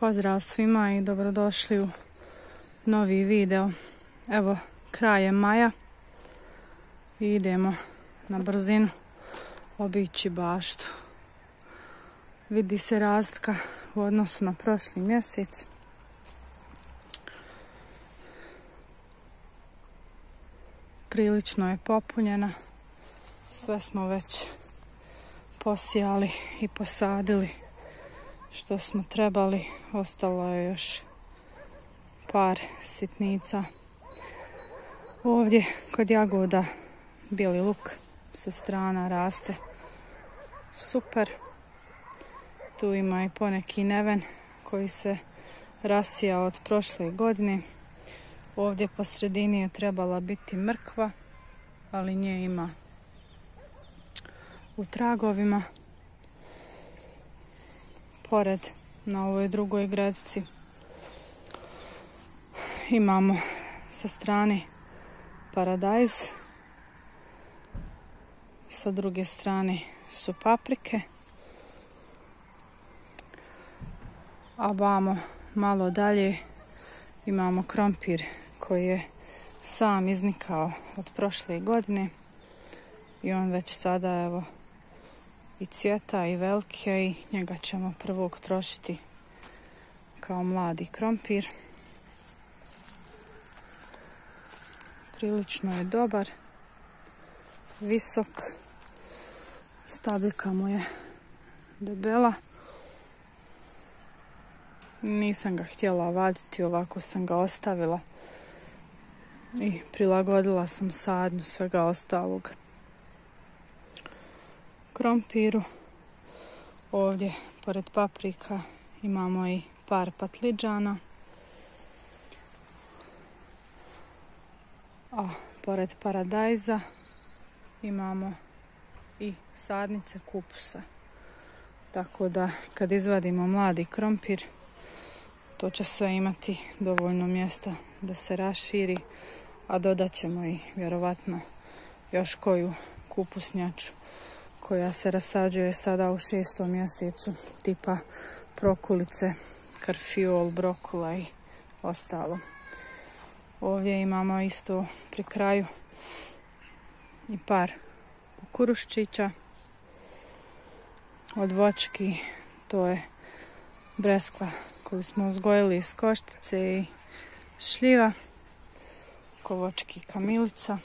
Pozdrav svima i dobrodošli u novi video. Evo, kraj je maja i idemo na brzinu obići baštu. Vidi se razlika u odnosu na prošli mjesec. Prilično je popunjena. Sve smo već posijali i posadili što smo trebali. Ostalo je još par sitnica. Ovdje kod jagoda bijeli luk sa strana raste super. Tu ima i poneki neven koji se rasija od prošle godine. Ovdje po sredini je trebala biti mrkva, ali nje ima u tragovima. Pored, na ovoj drugoj gredici, imamo sa strane paradajz. Sa druge strane su paprike. A vamo malo dalje imamo krompir koji je sam iznikao od prošle godine. I on već sada evo i cvjeta i veliki je i njega ćemo prvog trošiti kao mladi krompir. Prilično je dobar, visok, stabljika mu je debela. Nisam ga htjela vaditi, ovako sam ga ostavila i prilagodila sam sadnju svega ostalog krompiru. Ovdje pored paprika imamo i par patliđana, a pored paradajza imamo i sadnice kupusa. Tako da kad izvadimo mladi krompir, to će sve imati dovoljno mjesta da se raširi, a dodat ćemo i vjerovatno još koju kupusnjaču koja se rasađuje sada u 6. mjesecu, tipa prokulice, karfiol, brokula i ostalo. Ovdje imamo isto pri kraju i par kukuruščića od voćki. To je breskva koju smo uzgojili iz koštice i šljiva, kovočki kamilica.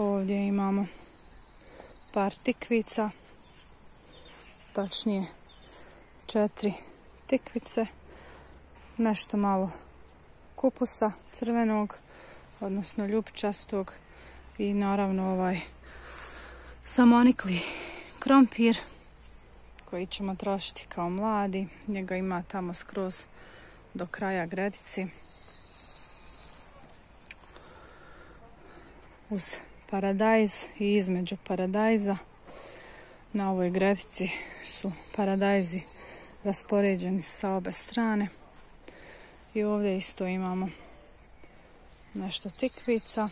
Ovdje imamo par tikvica, točnije 4 tikvice, nešto malo kupusa crvenog, odnosno ljupčastog i naravno ovaj samonikli krompir koji ćemo trošiti kao mladi. Njega ima tamo skroz do kraja gredici. Uz paradajz i između paradajza na ovoj gredici su paradajzi raspoređeni sa obe strane. I ovdje isto imamo nešto tikvica.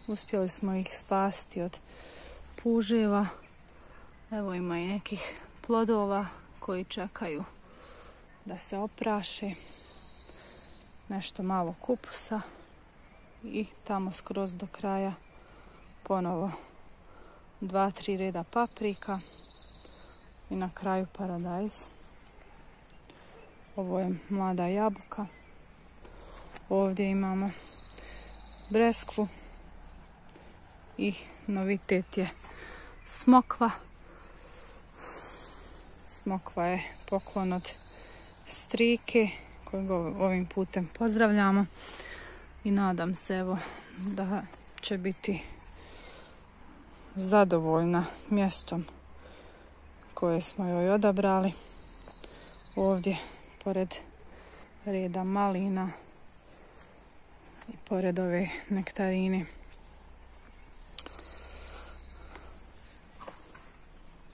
Uspjeli smo ih spasiti od puževa. Evo ima i nekih plodova koji čekaju da se opraše. Nešto malo kupusa i tamo skroz do kraja ponovo 2-3 reda paprika i na kraju paradajz. Ovo je mlada jabuka. Ovdje imamo breskvu i novitet je smokva. Smokva je poklon od strike kojeg ovim putem pozdravljamo i nadam se evo da će biti zadovoljna mjestom koje smo joj odabrali. Ovdje pored reda malina i pored ove nektarine.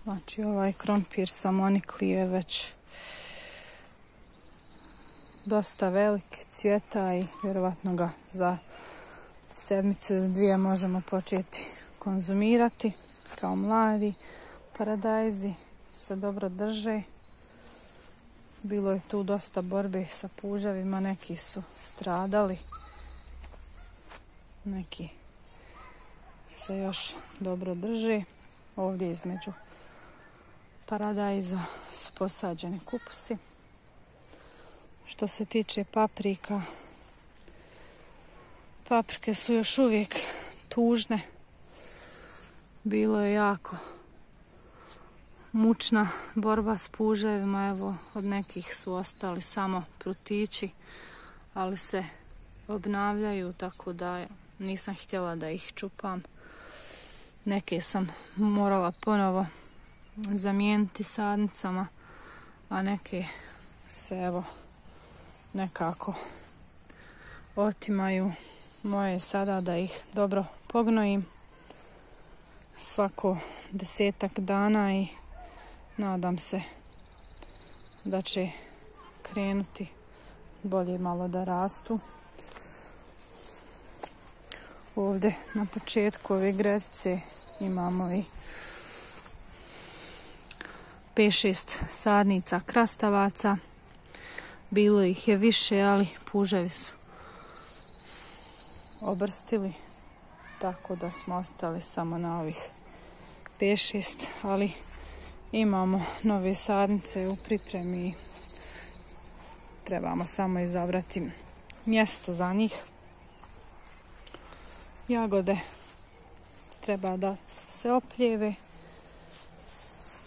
Znači ovaj krompir samonikli je već dosta velik, cvjeta i vjerovatno ga za sedmicu ili dvije možemo početi konzumirati. kao mladi. Paradajzi se dobro drže. Bilo je tu dosta borbe sa puževima, neki su stradali. Neki se još dobro drže. Ovdje između paradajza su posađeni kupusi. Što se tiče paprika, paprike su još uvijek tužne. Bilo je jako mučna borba s puževima. Evo, od nekih su ostali samo prutići, ali se obnavljaju, tako da nisam htjela da ih čupam. Neke sam morala ponovo zamijeniti sadnicama, a neke se evo nekako otimaju. Moje je sada da ih dobro pognojim svako 10-ak dana i nadam se da će krenuti bolje malo da rastu. Ovdje na početku ove gredice imamo i 5-6 sadnica krastavaca. Bilo ih je više, ali puževi su obrstili, tako da smo ostali samo na ovih 5-6, ali imamo nove sadnice u pripremi i trebamo samo izabrati mjesto za njih. Jagode treba da se opljeve.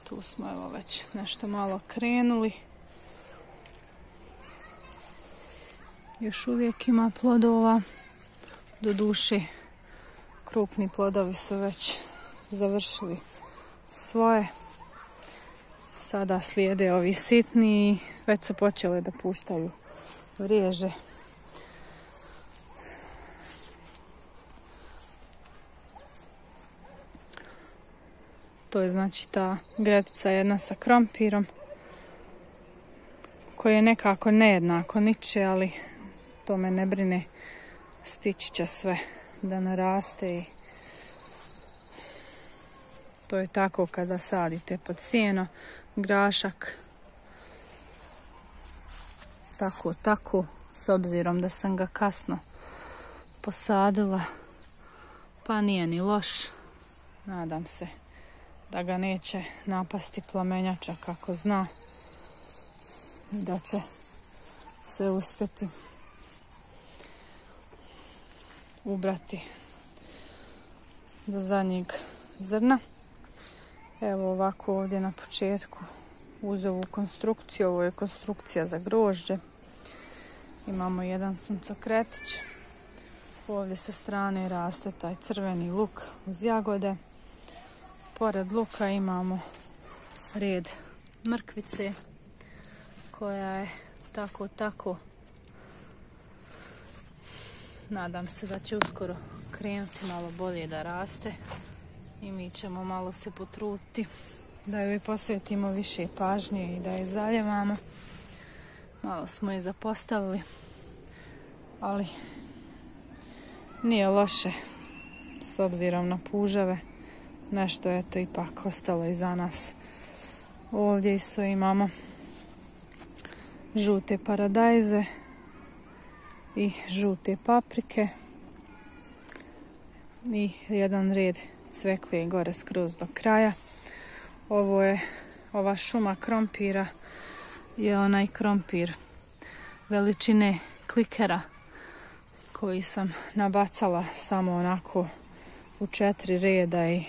Tu smo evo već nešto malo krenuli. Još uvijek ima plodova. Doduše, krupni plodovi su već završili svoje. Sada slijede ovi sitni i već su počeli da puštaju riježe. To je znači ta gretica jedna sa krompirom, koji je nekako nejednako niče, ali to me ne brine. Stići će sve da naraste i to je tako kada sadite pod sjeno, grašak. Tako, s obzirom da sam ga kasno posadila, pa nije ni loš. Nadam se da ga neće napasti plamenjača kako zna i da će se uspjeti ubrati do zadnjeg zrna. Evo ovako ovdje na početku uz ovu konstrukciju, ovo je konstrukcija za grožđe. Imamo jedan suncokretić. Ovdje sa strane raste taj crveni luk uz jagode. Pored luka imamo red mrkvice koja je tako. Nadam se da će uskoro krenuti malo bolje da raste i mi ćemo malo se potruditi da joj posvetimo više pažnje i da je zaljevamo. Malo smo je zapostavili, ali nije loše s obzirom na puževe. Nešto je to ipak ostalo iza nas. Ovdje isto imamo žute paradajze i žute paprike i jedan red cveklije gore skroz do kraja. Ova šuma krompira je onaj krompir veličine klikera koji sam nabacala samo onako u 4 reda i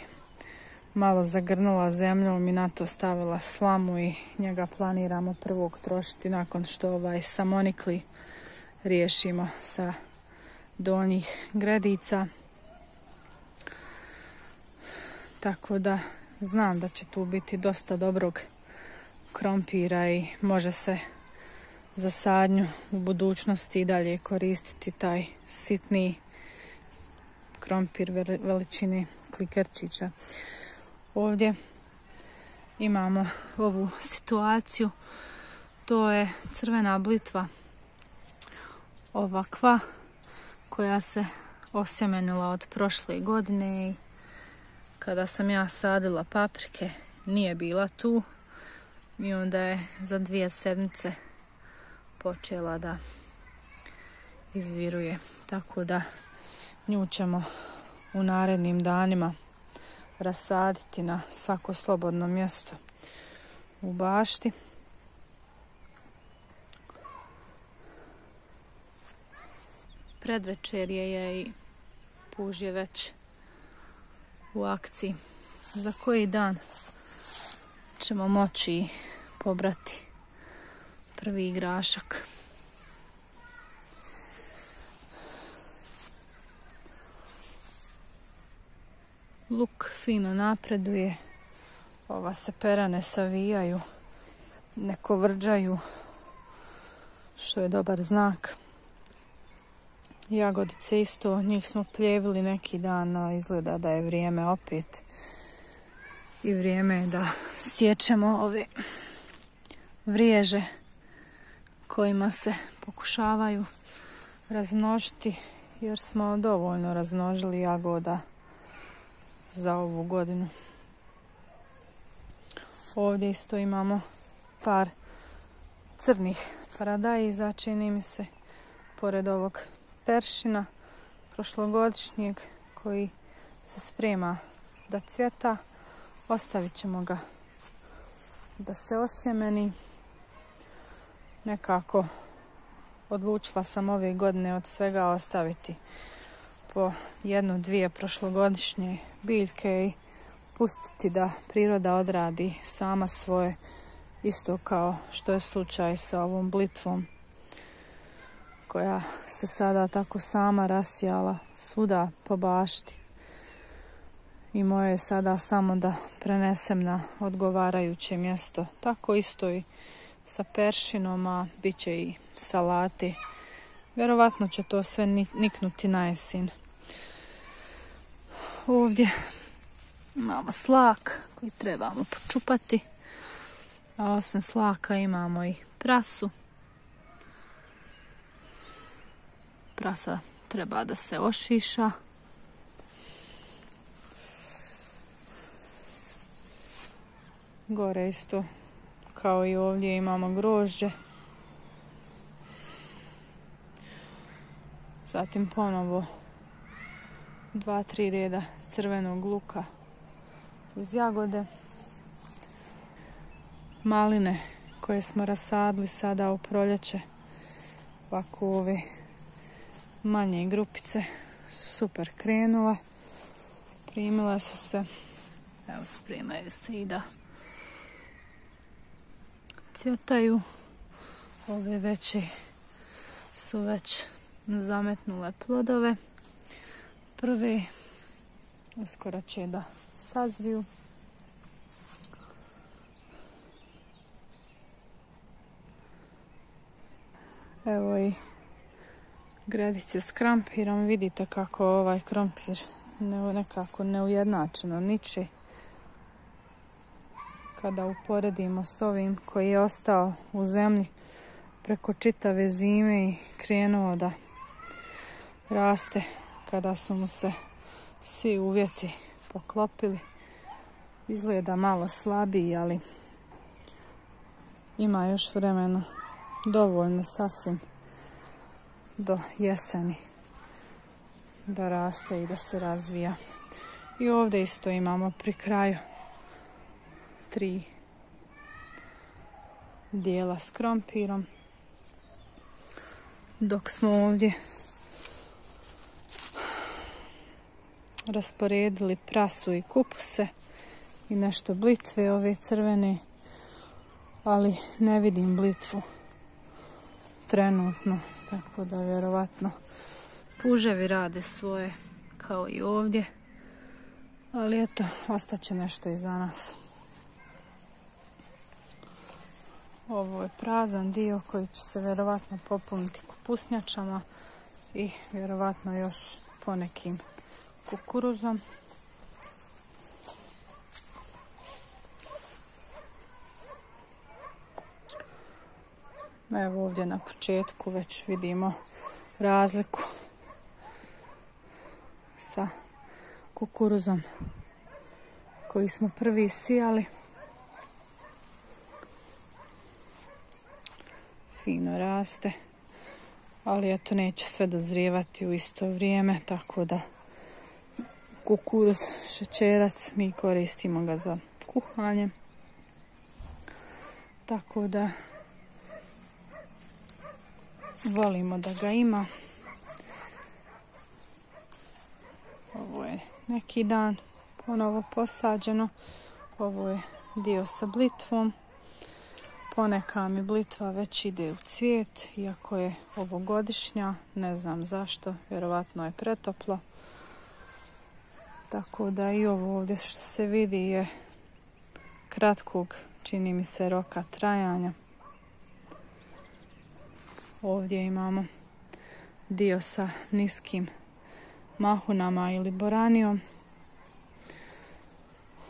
malo zagrnula zemljom i na to stavila slamu i njega planiramo prvog trošiti nakon što ovaj samonikli riješimo sa donjih gredica. Tako da znam da će tu biti dosta dobrog krompira i može se za sadnju u budućnosti i dalje koristiti taj sitni krompir veličine klikerčića. Ovdje imamo ovu situaciju, to je crvena blitva ovakva koja se osjemenila od prošle godine i kada sam ja sadila paprike, nije bila tu i onda je za 2 sedmice počela da izviruje. Tako da nju ćemo u narednim danima rasaditi na svako slobodno mjesto u bašti. Predvečerje je i puž je već u akciji. Za koji dan ćemo moći pobrati prvi grašak. Luk fino napreduje, ova se pera ne savijaju, ne kovrđaju, što je dobar znak. Jagodice isto, njih smo pljevili neki dan, a izgleda da je vrijeme opet. I vrijeme je da sječemo ove vriježe kojima se pokušavaju razmnožiti, jer smo dovoljno razmnožili jagoda za ovu godinu. Ovdje isto imamo par crnih paradajza, čini mi se, pored ovog peršina prošlogodišnjeg koji se sprema da cvjeta. Ostavit ćemo ga da se osjemeni. Nekako odlučila sam ove godine od svega ostaviti po 1-2 prošlogodišnje biljke i pustiti da priroda odradi sama svoje, isto kao što je slučaj sa ovom blitvom koja se sada tako sama rasijala svuda po bašti. I moje je sada samo da prenesem na odgovarajuće mjesto. Tako isto i sa peršinom, a bit će i salati. Vjerovatno će to sve niknuti na jesen. Ovdje imamo slak koji trebamo počupati. A osim slaka imamo i prasu. Prasa treba da se ošiša. Gore isto, kao i ovdje, imamo grožđe. Zatim ponovo 2-3 reda crvenog luka uz jagode. Maline koje smo rasadili sada u proljeće. Ovako ove manje grupice su super krenule. Primile su se. Evo, spremaju se i da cvjetaju. Ove veće su već zametnule plodove. Prve uskoro će da sazriju. Evo i gredice s krampirom. Vidite kako ovaj krompir nekako neujednačeno niče. Kada uporedimo s ovim koji je ostao u zemlji preko čitave zime i krenuo da raste kada su mu se svi uvjeti poklopili. Izgleda malo slabiji, ali ima još vremena dovoljno sasvim do jeseni da raste i da se razvija. I ovdje isto imamo pri kraju 3 dijela s krompirom. Dok smo ovdje rasporedili prasu i kupuse i nešto blitve ove crvene, ali ne vidim blitvu trenutno, tako da vjerovatno puževi rade svoje kao i ovdje, ali eto, ostaće nešto iza nas. Ovo je prazan dio koji će se vjerovatno popuniti kupusnjačama i vjerovatno još ponekim kukuruzom. Evo ovdje na početku već vidimo razliku sa kukuruzom koji smo prvi sijali. Fino raste, ali eto neće sve dozrijevati u isto vrijeme, tako da kukuruz šećerac mi koristimo ga za kuhanje. Tako da volimo da ga ima. Ovo je neki dan ponovo posađeno. Ovo je dio sa blitvom. Poneka mi blitva već ide u cvijet, iako je ovogodišnja, ne znam zašto, vjerovatno je pretoplo. Tako da i ovo ovdje što se vidi je kratkog, čini mi se, roka trajanja. Ovdje imamo dio sa niskim mahunama ili boranijom.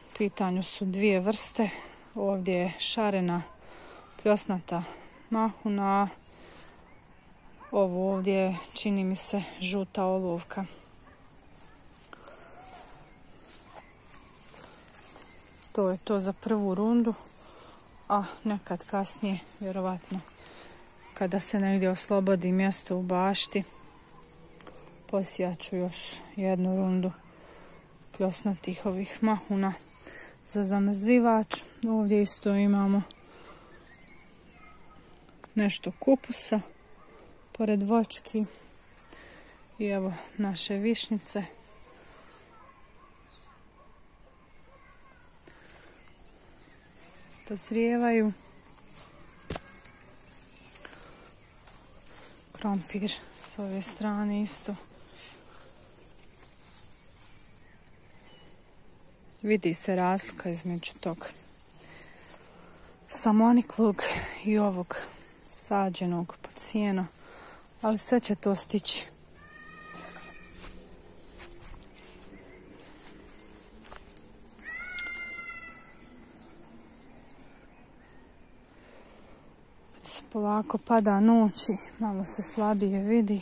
U pitanju su dvije vrste. Ovdje je šarena pljosnata mahuna. Ovo ovdje je, čini mi se, žuta olovka. To je to za prvu rundu, a nekad kasnije, vjerovatno, kada se negdje oslobodi mjesto u bašti, posijat ću još jednu rundu pljosnatih ovih mahuna za zamrzivač. Ovdje isto imamo nešto kupusa pored voćki i evo naše višnjice. Dozrijevaju. Krompir s ove strane isto. Vidi se razlika između tog samoniklog i ovog sađenog pod sijeno, ali sve će to stići. Polako pada noć i malo se slabije vidi.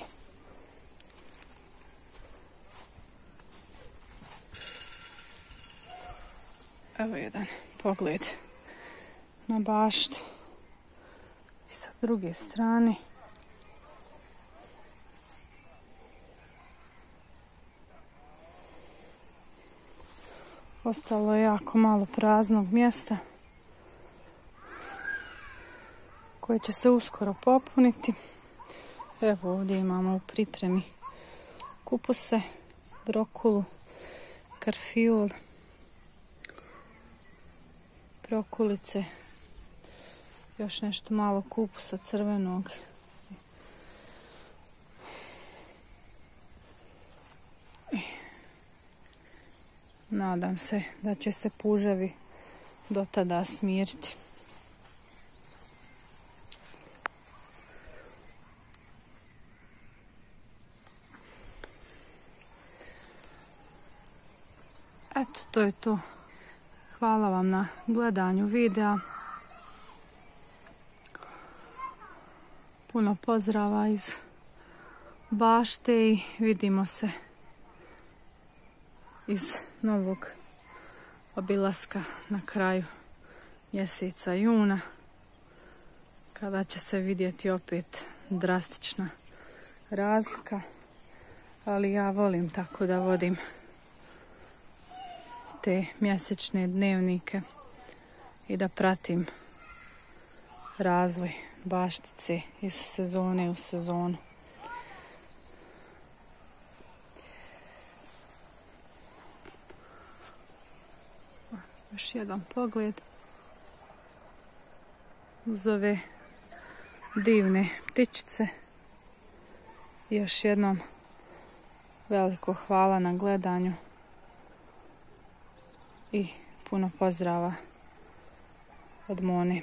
Evo jedan pogled na baštu i sa druge strane. Ostalo je jako malo praznog mjesta koje će se uskoro popuniti. Evo ovdje imamo u pripremi kupuse, brokulu, karfiol, brokulice, još nešto malo kupusa crvenog. Nadam se da će se puževi do tada smiriti. Eto, to je to. Hvala vam na gledanju videa. Puno pozdrava iz bašte i vidimo se iz novog obilaska na kraju mjeseca juna, kada će se vidjeti opet drastična razlika. Ali ja volim tako da vodim te mjesečne dnevnike i da pratim razvoj baštice iz sezone u sezonu. Još jedan pogled uz ove divne ptičice. Još jednom veliko hvala na gledanju i puno pozdrava od Mone.